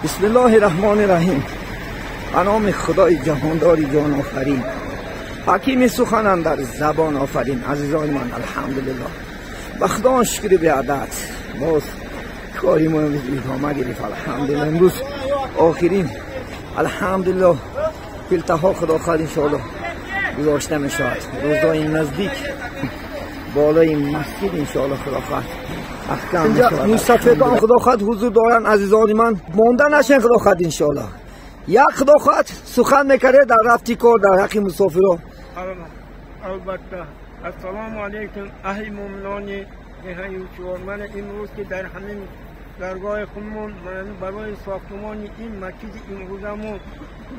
بسم الله الرحمن الرحیم. به نام خدای جهانداری جان آفرین، حکیم سخنان در زبان آفرین. عزیزان من الحمدلله، به خدا شکر به عدد باز کاری ما ادامه گرفت. الحمدلله امروز آخرین الحمدلله فیلتها خدا خواهد انشاءالله گذاشته می شود. روزای نزدیک بالای مسجد انشاءالله خدا خواهد احکام می شود. مستفیدان خدا خواهد حضور دارن. عزیزان من مانده نشین خدا خواهد انشاءالله. یک خدا خواهد سخن میکرده در رفتی کار در حق مسافران. البته السلام علیکم اهل مومنانی هیوچوار. من امروز که در همین درگاه خودمون من برای ساختمان این مسجد امروزمون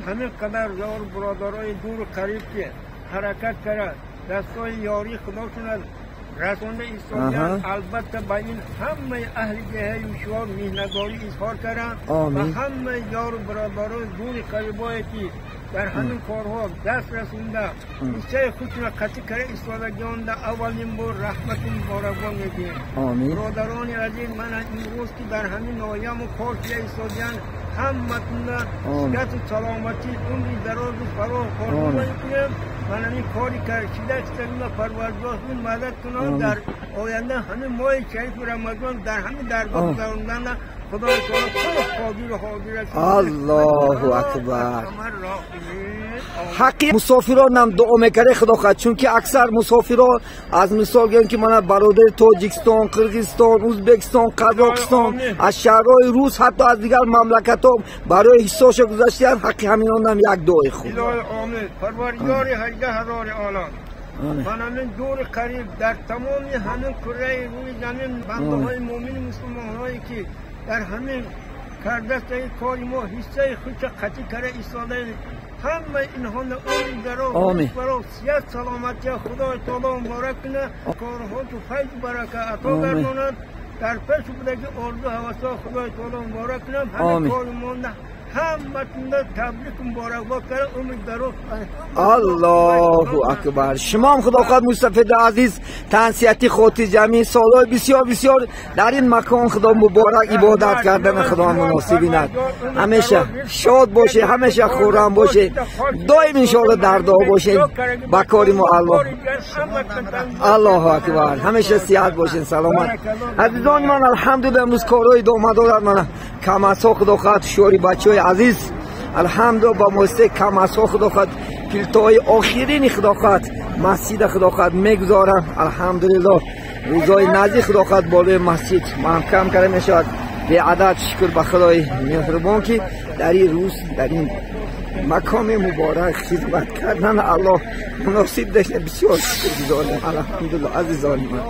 همین قدر یار برادرای دور و قریب که حرکت کرد دستای یاری خداشون رسانده ایستادن. البته با این همه اهل جهه یوشوار مهنت‌داری اظهار کردن و همه یار و برادرای دور قریبایی که در همین کارها دست رسونده ایسای خودشون قطع کرده ایستادگان در اولین بار رحمت مبارکان میدیم. برادران عزیز من امروز که در همین نایم و کار که ایستادن همتون صحت و سلامتی عمری دراز و فراغ آرزو میکنم. من همین کاری کردید که پروردگار مدد کنم در آینده همین ماه شریف رمضان در همین درگاه گذراندن خدا تعالی قادر است. الله اکبر. حقی مسافران هم دعا میکنه خدا خواهد، چون که اکثر مسافران از مثال گفتن که من برادر تاجیکستان، قرقیزستان، ازبکستان، قزاقستان از شهرهای روس حتی از دیگر مملکت ها برای حساش گذاشتن. حقی همینان هم یک دعای خوب. آمین. پروردگار 18000 عالم من همین دور قریب در تمام همین کره روی زمین بنده های مومن مسلمان هایی که در همین کردسته کاری ما حصه خودش قطعی کرده ایستاده همه اینها اون درو برای سیاست سلامتی خدای تعالی مبارک کنه. کارها تو فیض برکت عطا گرداند. در پیش بوده که آرزو هوسا خدای تعالی مبارک کنه. همه کاری مانده همتون تبریک مبارکباد کرده. امید درو الله اکبر. شما هم خدا خواهد مستفید عزیز تنسیتی خاطر جمعی سالهای بسیار بسیار در این مکان خدا مبارک عبادت کردن خدا مناسب بیند. همیشه شاد باشه، همیشه خورم باشه، دائم انشاءالله در دعا باشه با کاری ما. الله اکبر. همیشه صحت باشین، سلامت. عزیزان من الحمدلله امروز کارهای ادامه دارد. من کم از خدا خواهد شوری بچهای عزیز الحمدلله با موسیقی کم از خدا خواهد فیلتهای آخرین خدا خواهد مسجد خدا خواهد میگذارم. الحمدلله روزای نزدیک خدا خواهد بالای مسجد محکم کرده میشود. به عدد شکر به خدای مهربان که در این روز در این مقام مبارک خدمت کردن الله مناسب داشته. بسیار شکرگزارم الحمدلله. عزیزان من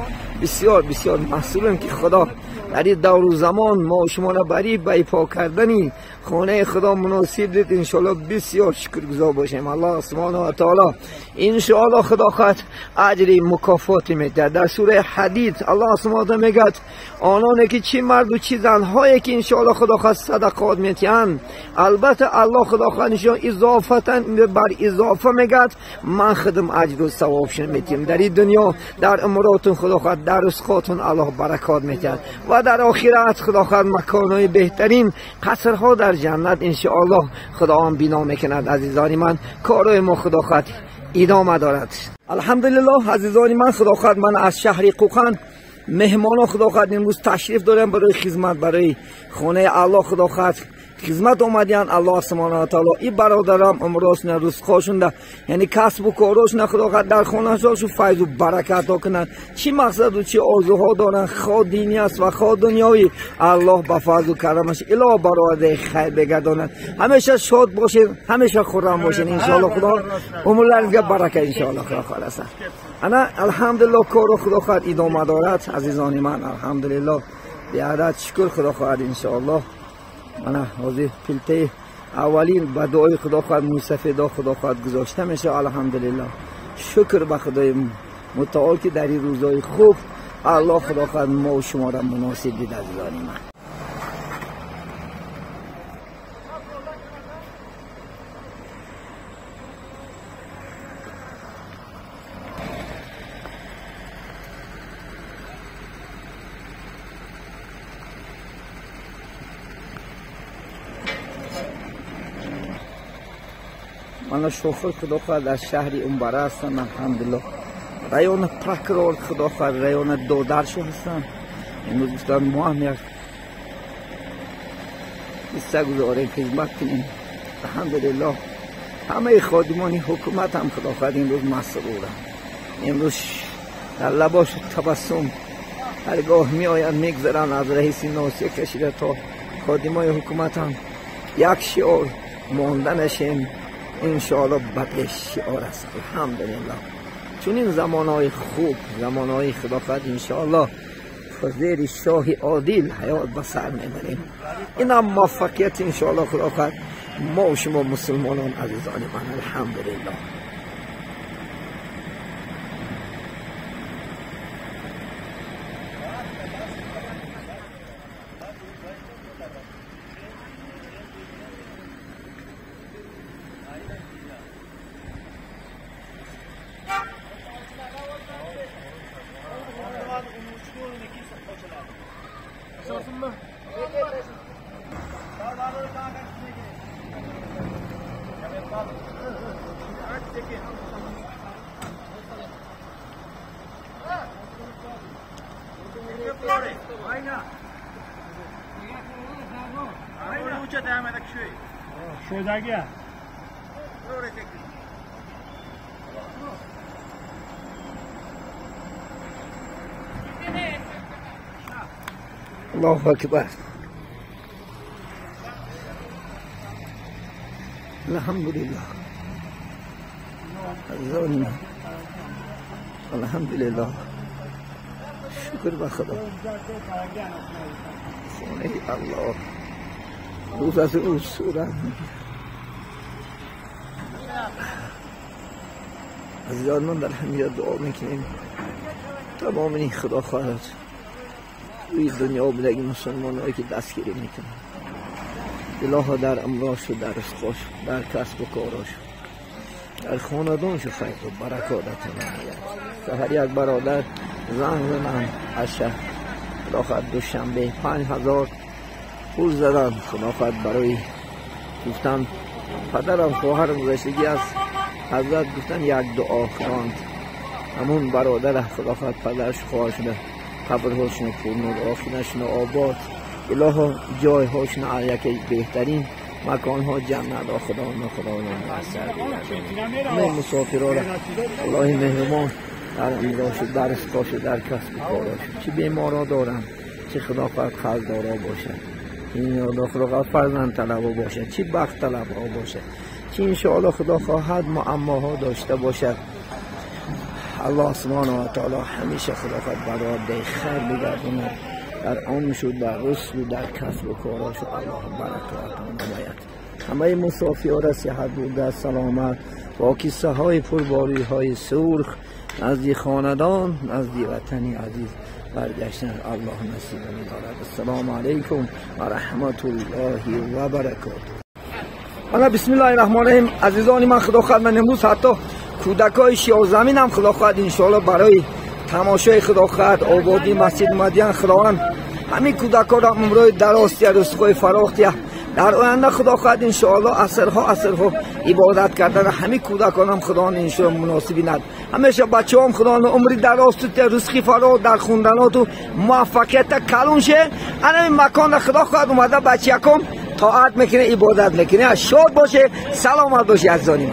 بسیار بسیار محسوبم که خدا در این دور و زمان ما و شما را برای بیپا کردنی خانه خدا مناسب دید. انشاءالله بسیار شکرگزار باشیم. الله سبحانه و تعالی انشاءالله خدا خواهد اجر مکافات میده. در سوره حدید الله سبحانه و تعالی میگه آنانی که چی مرد و چی زنهایی که انشاءالله خدا خواهد صدقات میتین، البته الله خدا خواهد انشاءالله اضافتا بر اضافه میگه من خودم اجر و ثوابشون میتیم. در این دنیا در اموراتون خدا خواهد در رزقاتون الله برکات میده و در آخرت خدا خواهد مکانهای بهترین قصرها در جنت انشاءالله خدا هم بنا میکند. عزیزان من کارهای ما خدا خواهد ادامه دارد. الحمدلله عزیزان من خدا خواهد من از شهر قوقن مهمان خدا خواهد امروز تشریف دارم برای خدمت برای خانه الله خدا خواهد خدمت آمدین. الله سبحانه و تعالی این برادرم امروز نه رزقشون ده یعنی کسب و کارشون خدا خواهد در خانه‌شون فیض و برکت ها کنن. چی مقصد و چی آرزوها دارن خود دینی است و خود دنیوی الله با فضل و کرمش الی برای خیر بگرداند. همیشه شاد باشین، همیشه خرم باشین ان شاء الله. خدا عمرلارنگه برکت ان شاء الله خدا خالص. انا الحمدلله کار خدا خواهد ادامه دارد. عزیزان من الحمدلله به عدد شکر خدا خواهد ان شاء الله. من حاضر فیلته اولین با دعای خدا خواهد مستفیدا خدا خواهد گذاشته میشه. الحمدلله شکر به خدای متعال که در این روزهای خوب الله خدا خواهد ما و شما را مناسب دید. عزیزان من من شوفر خدا خواهد از شهری اونبره هستم الحمدلله. رایون پرکرور خدا خواهد رایون دودرشو هستم. امروز گفتن ما هم یک قصه گذاریم خدمت کنیم. الحمدلله همه خادمان حکومت هم خدا خواهد امروز مسرورم. امروز در لباش تبسم هرگاه می آید میگذرن از رئیس ناسیه کشیده تا خادمان حکومت هم یک شعار ماندنشیم انشاءالله بدلش شعار است. الحمدلله چون این زمانهای خوب زمانهای خدا خواهد انشاءالله فضیل شاه عادل حیات بسر میبریم. این هم موفقیت انشاءالله خدا خواهد ما و شما مسلمانان عزیزان من. الحمدلله الله اکبر. الحمدلله عزیزان الحمدلله شکر به خدا. خونه الله روز از روز صورت عزیزان من در همینجا دعا میکنیم تمام این خدا خواهد توی دنیا بودگی مسلمان هایی که دستگیری میکنن الها در املاش و در رزقاش در کسب و کاراش در خاندانش خیر و برکاتت نماید. هر یک برادر زنگ زدن از شهر خدا خواهد دوشنبه 5000 پول زدن خدا خواهد برای گفتن پدرم خواهرم گذشتگی است حضرت گفتن یک دعا خواند همون برادر خدا خواهد پدرش خواهشنه قبرهاشون پرنور آفینشون آباد الها جایهاشون یکی بهترین مکانها جنت خدا نمسر همه مسافرها را الله مهرمان در امراش در رزقاش در کسب کاراش چه بیمارا دارن چه خدا خواهد قرضدارا باشه این خدا خواهد فرزند طلبا باشه چه بخت طلبا باشه چه انشاءالله خدا خواهد معماها داشته باشد. الله سبحانه و تعالی همیشه خدا خواهد برای خیر بگردونه در آنش و در رزق و در کسب و کاراش الله برکات نماید. همه مسافران صحت بوده سلامت با کیسه های پرباری های سرخ نزد خاندان نزد وطنی عزیز برگشتن الله نصیب می‌دارد. السلام علیکم و رحمت الله و برکاته. بسم الله الرحمن الرحیم. عزیزان من خدا خواهد من امروز حتی کودکای شیعه زمین هم خدا خواهد انشاءالله برای تماشای خدا خواهد آبادی مسجد مدین خداوند همین کودکان را امروز دراستی رزقای فراختی در آینده خدا خواهد انشاءالله عصرها عبادت کردن همین کودکان هم خدا انشاءالله مناسبی ند همیشه بچه هم خدا عمری دراز تو رزقی فرا در خوندنات و موفقیت کلون شه. همین مکان خدا خواهد اومده بچه یکم طاعت میکنه عبادت میکنه شاد باشه سلامت باشه عزیزان من.